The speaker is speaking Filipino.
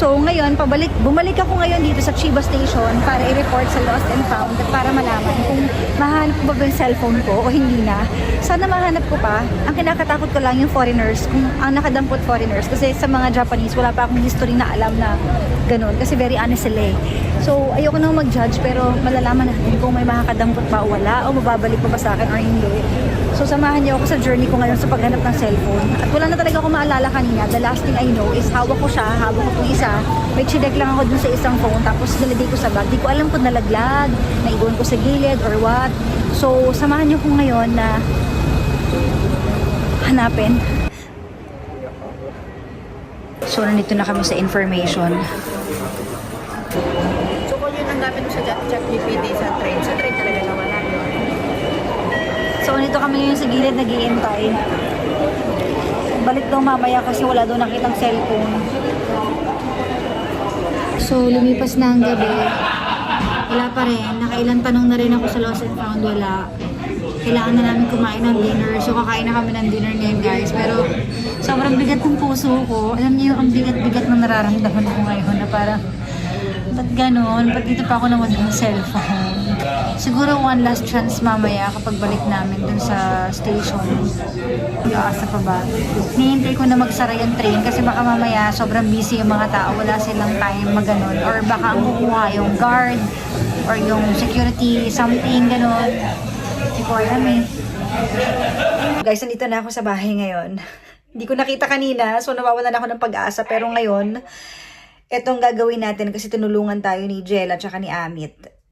So ngayon, bumalik ako ngayon dito sa Chiba Station para i-report sa Lost and Found at para malaman kung mahanap ko ba yung cellphone ko o hindi na. Sana mahanap ko pa. Ang kinakatakot ko lang yung foreigners, kung ang nakadampot foreigners. Kasi sa mga Japanese, wala pa akong history na alam na ganun. Kasi very honest sila eh. So ayoko nang mag-judge pero malalaman natin kung may makakadampot pa o wala o mababalik pa ba sa akin or hindi. So samahan niyo ako sa journey ko ngayon sa paghanap ng cellphone. At wala na talaga ako maalala kanina. The last thing I know is hawak ko siya, hawak ko itong isa. May chinek lang ako dun sa isang phone tapos nilagay ko sa bag. Di ko alam kung nalaglag, naigon ko sa gilid or what. So samahan niyo ko ngayon na hanapin. So nandito na kami sa information. So kung yun ang gamit mo sa ChatGPT sa train talaga nawala yun. So nandito kami ngayon sa gilid nag-iintay. Balik daw mamaya kasi wala daw nakitang cellphone. So lumipas na ang gabi. Wala pa rin. Nakailan tanong na rin ako sa Lost and Found. Wala. Kailangan na namin kumain ng dinner. So kakain na kami ng dinner ngayon guys. Pero sobrang bigat ng puso ko. Alam niyo yung ang bigat-bigat na nararamdaman ko ngayon na parang ba't ganon? Ba't dito pa ako naman ng cellphone? Siguro one last chance mamaya kapag balik namin dun sa station. Aasa pa ba? Nihintay ko na magsara yung train kasi baka mamaya sobrang busy yung mga tao. Wala silang time maganon. Or baka ang kukuha yung guard or yung security, something ganon. Hindi ko alam eh. Guys, nandito na ako sa bahay ngayon. Hindi ko nakita kanina, so nawawalan ako ng pag-asa. Pero ngayon, etong gagawin natin kasi tinulungan tayo ni Jel at saka ni Amit.